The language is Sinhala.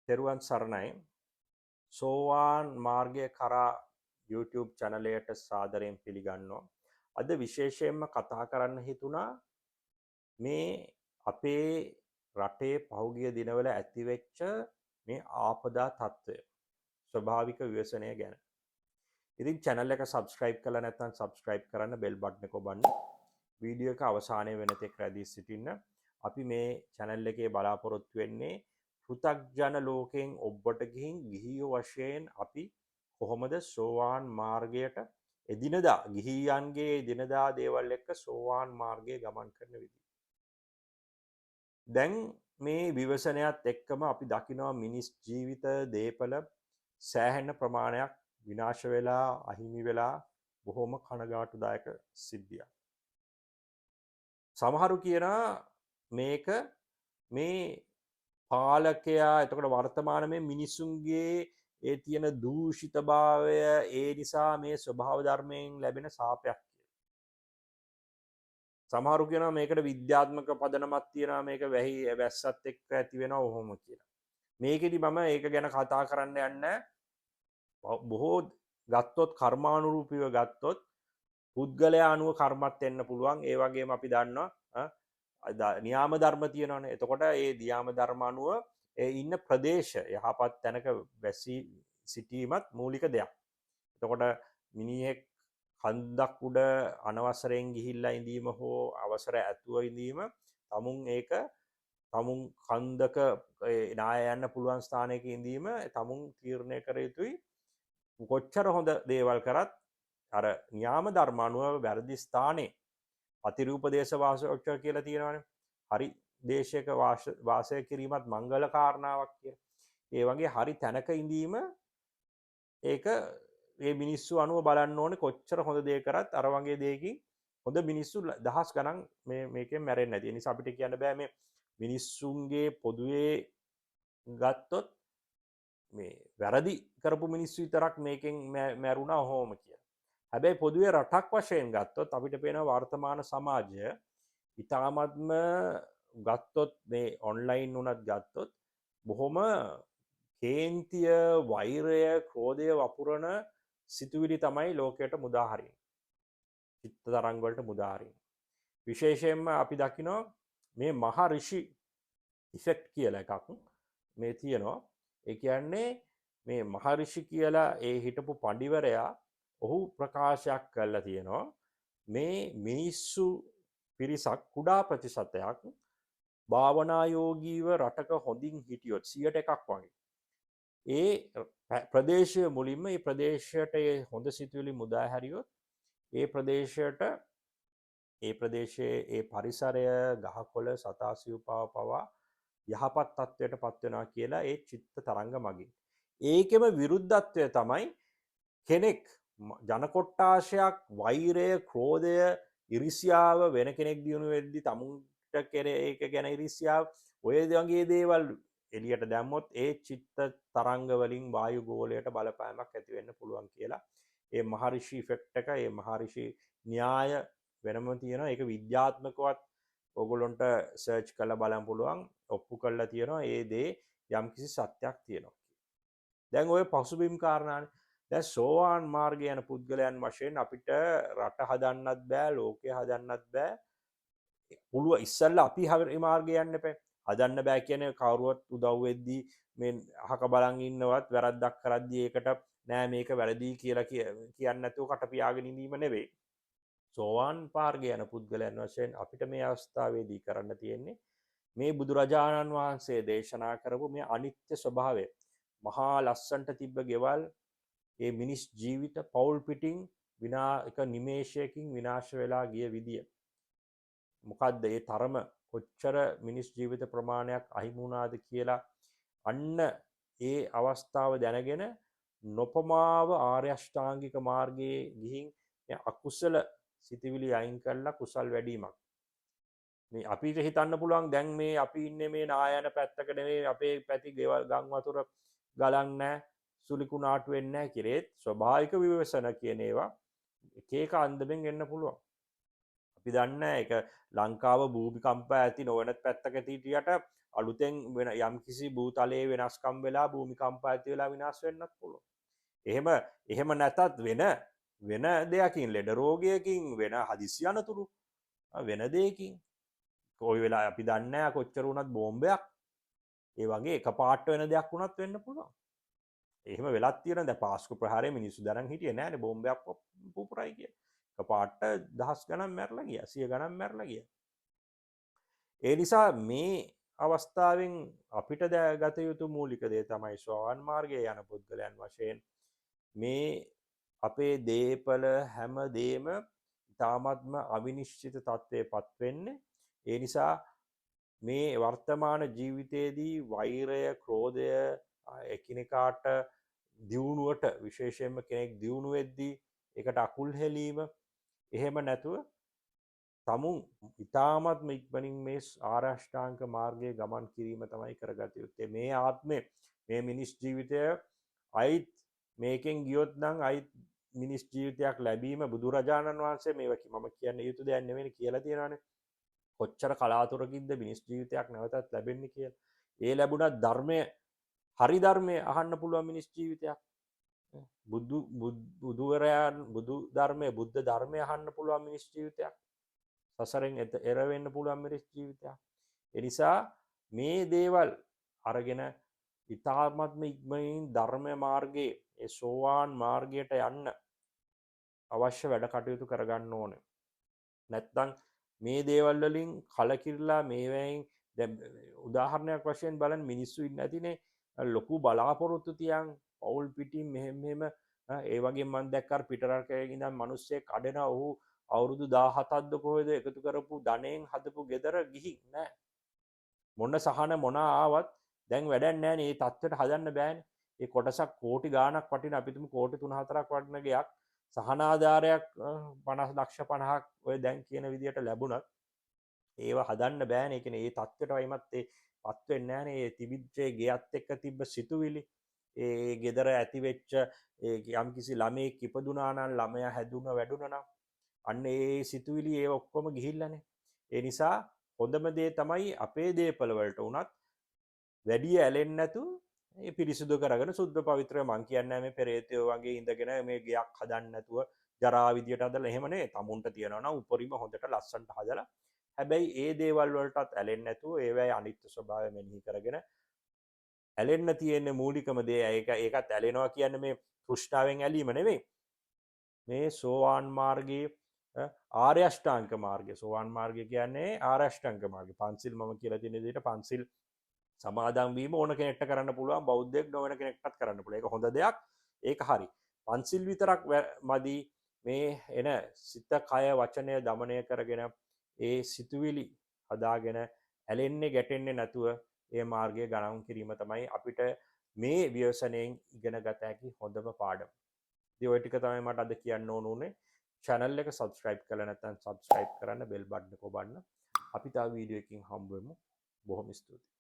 තෙරුවන් සරණයි. සෝවාන් මාර්ගය කරා YouTube චැනලයට සාදරයෙන් පිළිගන්නවා. අද විශේෂයෙන්ම කතා කරන්න හිතුණා මේ අපේ රටේ පහුගිය දිනවල ඇතිවෙච්ච මේ ආපදා තත්ත්වය, ස්වභාවික ව්‍යසනය ගැන. ඉතින් channel එක subscribe කරලා නැත්නම් subscribe කරන්න bell button එක ඔබන්න. වීඩියෝ එක අවසානයේ වෙනතෙක් රැඳී සිටින්න. අපි මේ channel එකේ බලාපොරොත්තු වෙන්නේ පෘථග්ජන ලෝකයෙන් ඔබට ගිහින් ගිහියෝ වශයෙන් අපි කොහොමද සෝවාන් මාර්ගයට එදිනදා ගිහියන්ගේ එදිනදා දේවල් එක්ක සෝවාන් මාර්ගයේ ගමන් කරන විදිහ. දැන් මේ විවසනයත් එක්කම අපි දකිනවා මිනිස් ජීවිත දේපල සෑහෙන ප්‍රමාණයක් විනාශ වෙලා අහිමි වෙලා බොහොම කනගාටුදායක සිද්ධියක්. සමහරු කියනවා මේක මේ පාලකයා එතකොට වර්තමාන මේ මිනිසුන්ගේ ඒ තියෙන දූෂිතභාවය ඒ නිසා මේ ස්වභාව ධර්මයෙන් ලැබෙන සාපයක් කියලා. සමහරු කියනවා මේකට විද්‍යාත්මක පදනමක් තියෙනවා මේක වැස්සත් එක්ක ඇති වෙනවා ඔහොම කියලා. මේකෙදි මම ඒක ගැන කතා කරන්න යන්නේ බොහෝ ගත්තොත් කර්මානුරූපීව ගත්තොත් පුද්ගලයා අනුව කර්මත් වෙන්න පුළුවන්. ඒ වගේම අපි දන්නවා නියාම ධර්ම තියෙනවානේ. එතකොට ඒ නියාම ධර්ම අනුව ඒ ඉන්න ප්‍රදේශ යහපත් තැනක වැසී සිටීමත් මූලික දෙයක්. එතකොට මිනිහෙක් කන්දක් උඩ අනවසරයෙන් ගිහිල්ලා ඉඳීම හෝ අවසර ඇතුව ඉඳීම තමුන් කන්දක නාය යන්න පුළුවන් ස්ථානයක ඉඳීම තමුන් තීරණය කර යුතුයි. කොච්චර හොඳ දේවල් කරත් අර න්‍යාම ධර්ම අනුව වැරදි ස්ථානයේ අතිරූප දේශවාසෝච්ච කියලා තියෙනවානේ. හරි දේශයක වාසය කිරීමත් මංගල කාරණාවක් කියලා. ඒ වගේ හරි තැනක ඉඳීම ඒක මේ මිනිස්සු අනුව බලන්න ඕනේ කොච්චර හොඳ දේ කරත් අර වගේ දෙයකින් හොඳ මිනිස්සු දහස් ගණන් මේකෙන් මැරෙන්නේ නැති. ඒ නිසා අපිට කියන්න බෑ මේ මිනිස්සුන්ගේ පොදුවේ ගත්තොත් මේ වැරදි කරපු මිනිස්සු විතරක් මේකෙන් මැරුණා ඔහොම කියලා. හැබැයි පොදුවේ රටක් වශයෙන් ගත්තොත් අපිට පේනවා වර්තමාන සමාජය ඉතාමත්ම ගත්තොත් මේ ඔන්ලයින් උනත් ගත්තොත් බොහොම කේන්තිය, වෛරය, ක්‍රෝධය වපුරන සිතුවිලි තමයි ලෝකයට මුදා හරින්නේ. චිත්ත තරංග වලට මුදා හරින්නේ. විශේෂයෙන්ම අපි දකිනවා මේ මහ ඍෂි ඉෆෙක්ට් කියලා එකක් මේ තියෙනවා. ඒ කියන්නේ මේ මහරිෂි කියලා ඒ හිටපු පඬිවරයා ඔහු ප්‍රකාශයක් කරලා තියෙනවා මේ මිනිස්සු පිරිසක් කුඩා ප්‍රතිශතයක් භාවනා යෝගීව රටක හොඳින් හිටියොත් 100%ක් වගේ ඒ ප්‍රදේශයේ මුලින්ම මේ ප්‍රදේශයට හොඳ සිතුවිලි මුදා හැරියොත් ඒ ප්‍රදේශයේ ඒ පරිසරය ගහකොළ සතා සිව්පාව පවා යහපත් තත්වයට පත් වෙනවා කියලා ඒ චිත්ත තරංග මගින්. ඒකෙම විරුද්ධත්වය තමයි කෙනෙක් ජන කොට්ටාශයක් වෛරය, ක්‍රෝධය, ඉරිසියාව වෙන කෙනෙක් දිනු වෙද්දි තමුන්ට ඒක ගැන ඉරිසියාව ඔය වගේ දේවල් එළියට දැම්මොත් ඒ චිත්ත තරංග වලින් වායු ගෝලයට බලපෑමක් ඇති වෙන්න පුළුවන් කියලා. ඒ මහරිෂි ඉෆෙක්ට් එක, ඒ මහරිෂි න්‍යාය වෙනම තියෙනවා. ඒක විද්‍යාත්මකවත් ඔගොල්ලොන්ට සර්ච් කරලා බලන්න පුළුවන්. ඔප්පු කරලා තියෙනවා ඒ දේ යම්කිසි සත්‍යයක් තියෙනවා. දැන් ඔය පසුබිම් කාරණානේ. දැන් සෝවාන් මාර්ගය යන පුද්ගලයන් වශයෙන් අපිට රට හදන්නත් බෑ, ලෝකය හදන්නත් බෑ. පුළුවන් ඉස්සෙල්ලා අපි හරි මාර්ගය යන්න එපා. හදන්න බෑ කියන්නේ කවුරුවත් උදව් වෙද්දී මේ අහක බලන් ඉන්නවත් වැරද්දක් කරද්දී ඒකට නෑ මේක වැරදි කියලා කියන්නේ නැතුව කට පියාගෙන ඉඳීම නෙවෙයි. සෝවාන් මාර්ගය යන පුද්ගලයන් වශයෙන් අපිට මේ අවස්ථාවේදී කරන්න තියෙන්නේ මේ බුදුරජාණන් වහන්සේ දේශනා කරපු මේ අනිත්‍ය ස්වභාවය. මහා ලස්සන්ට තිබ්බ ගෙවල් ඒ මිනිස් ජීවිත පවුල් පිටින් එක නිමේෂයකින් විනාශ වෙලා ගිය විදිය. මොකද්ද ඒ තරම කොච්චර මිනිස් ජීවිත ප්‍රමාණයක් අහිමි වුණාද කියලා අන්න ඒ අවස්ථාව දැනගෙන නොපමාව ආර්ය අෂ්ටාංගික මාර්ගයේ ගිහින් අකුසල සිතිවිලි අයින් කරලා කුසල් වැඩිමක්. මේ අපිට හිතන්න පුළුවන් දැන් මේ අපි ඉන්නේ මේ නායන පැත්තක නෙවෙයි අපේ පැති ගෙවල් ගම් වතුර ගලන්නේ සුලි කුණාටු වෙන්නේ නැහැ කිරේත් ස්වභාවික විවසන කියන ඒවා එක එක අන්දමෙන් එන්න පුළුවන්. අපි දන්නේ ඒක ලංකාව භූමිකම්ප ඇති නොවන පැත්තක හිටියට අලුතෙන් වෙන යම්කිසි භූතලයේ වෙනස්කම් වෙලා භූමිකම්ප ඇති වෙලා විනාශ වෙන්නත් පුළුවන්. එහෙම නැතත් වෙන දෙයකින් ලෙඩ රෝගයකින් වෙන හදිසි අනතුරු වෙන දෙයකින් කොයි වෙලා අපි දන්නේ නැහැ කොච්චර වුණත් බෝම්බයක් ඒ වගේ එකපාරට වෙන දෙයක් වුණත් වෙන්න පුළුවන්. එහෙම වෙලත් තියෙන දැන් පාස්කු ප්‍රහාරයේ මිනිස්සු දරන් හිටියේ නෑනේ බෝම්බයක් පුපුරයි කිය. එකපාරට දහස් ගණන් මැරලා ගියා 100 ගණන් මැරලා ගියා. ඒ නිසා මේ අවස්ථාවෙන් අපිට ගත යුතු මූලික දේ තමයි සෝවාන් මාර්ගයේ යන පුද්ගලයන් වශයෙන් මේ අපේ දේපල හැම දෙම ඉතාමත්ම අවිනිශ්චිත තත්ත්වයටපත් වෙන්නේ. ඒ නිසා මේ වර්තමාන ජීවිතයේදී වෛරය, ක්‍රෝධය එකිනෙකාට දියුණුවට විශේෂයෙන්ම කෙනෙක් දියුණු වෙද්දී ඒකට අකුල් හෙලීම එහෙම නැතුව තමුන් ඉතාමත්ම ඉක්මනින් මේ ආරෂ්ඨාංග මාර්ගයේ ගමන් කිරීම තමයි කරගත යුත්තේ. මේ ආත්මේ මේ මිනිස් ජීවිතය අයිත් මේකෙන් ගියොත් නම් අයිත් මිනිස් ජීවිතයක් ලැබීම බුදුරජාණන් වහන්සේ මේවා මම කියන්න යුතු දෙයක් නෙවෙයි කියලා තියෙනවානේ. කොච්චර කලාතුරකින්ද මිනිස් ජීවිතයක් නැවතත් ලැබෙන්නේ කියලා. ඒ ලැබුණත් ධර්මය හරි ධර්මය අහන්න පුළුවන් මිනිස් ජීවිතයක්. බුදුවරයන් බුදු ධර්මය බුද්ධ ධර්මය අහන්න පුළුවන් මිනිස් ජීවිතයක්. සසරෙන් එර වෙන්න පුළුවන් මිනිස් ජීවිතයක්. ඒ නිසා මේ දේවල් අරගෙන ඉතාමත්ම ඉක්මනින් ධර්ම මාර්ගයේ ඒ සෝවාන් මාර්ගයට යන්න අවශ්‍ය වැඩ කටයුතු කරගන්න ඕනේ. නැත්නම් මේ දේවල් වලින් කලකිරලා මේවෙන් දැන් උදාහරණයක් වශයෙන් බලන්න මිනිස්සු ඉන්නේ නැතිනේ ලොකු බලාපොරොත්තු තියන් පවුල් පිටින් මෙහෙම ඒ වගේ මම දැක්කා පිටරටේ ඉඳන් මිනිස්සෙක් අඩන ඔහු අවුරුදු 17ක්ද කොහෙද එකතු කරපු ධනෙන් හදපු ගෙදර ගිහින් නෑ මොන සහන මොන ආවත් දැන් වැඩක් නෑනේ මේ තත්ත්වයට හදන්න බෑනේ ඒ කොටසක් කෝටි ගාණක් වටින අපිටම කෝටි 3-4ක් වටින ගයක් සහන ආධාරයක් 50 ලක්ෂ 50ක් ඔය දැන් කියන විදියට ලැබුණත් ඒව හදන්න බෑනේ. ඒ කියන්නේ මේ තත්ත්වයට වයිමත් ඒ පත් වෙන්නේ නෑනේ. ඒ තිබිච්ච ගෙයත් එක්ක තිබ්බ සිතුවිලි ඒ ගෙදර ඇති වෙච්ච යම්කිසි ළමයෙක් ඉපදුනා නම් ළමයා හැදුන වැඩුණා නම් අන්න ඒ සිතුවිලි ඒ ඔක්කොම ගිහිල්ලානේ. ඒ නිසා හොඳම දේ තමයි අපේ දේපල වලට උනත් වැඩි ඇලෙන්නේ නැතුව ඒ පිරිසිදු කරගෙන සුද්ධ පවිත්‍රව මං කියන්නේ මේ පෙරේතයෝ වගේ ඉඳගෙන මේ ගයක් හදන්න නැතුව ජරා විදියට හදලා එහෙම නේ. තමුන්ට තියනවා නම් උපරිම හොඳට ලස්සනට හදලා හැබැයි ඒ දේවල් වලටත් ඇලෙන්නේ නැතුව ඒවැයි අනිත්‍ය ස්වභාවය මෙනෙහි කරගෙන ඇලෙන්න තියෙන මූලිකම දේ ඒකත් ඇලෙනවා කියන්නේ මේ තෘෂ්ණාවෙන් ඇලීම නෙවෙයි. මේ සෝවාන් මාර්ගයේ ආර්ය අෂ්ටාංග මාර්ගය. සෝවාන් මාර්ගය කියන්නේ ආර්ය අෂ්ටාංග මාර්ගය. පන්සිල් මම කියලා තියෙන විදිහට පන්සිල් සමාදන් වීම ඕන කෙනෙක්ට කරන්න පුළුවන්. බෞද්ධයෙක් නොවන කෙනෙක්ටත් කරන්න පුළුවන්. ඒක හොඳ දෙයක්. ඒක හරි. පන්සිල් විතරක් මදි මේ එන සිත කය වචනය দমনය කරගෙන ඒ සිතුවිලි හදාගෙන ඇලෙන්නේ ගැටෙන්නේ නැතුව ඒ මාර්ගය ගණන් කිරීම තමයි අපිට මේ ව්‍යසනයෙන් ඉගෙන ගත හැකි හොඳම පාඩම. ඉතින් ඔය ටික තමයි මට අද කියන්න ඕන උනේ. channel එක subscribe කරලා නැත්නම් subscribe කරන්න bell button එක ඔබන්න. අපි තව වීඩියෝ එකකින් හම්බ වෙමු. බොහොම ස්තුතියි.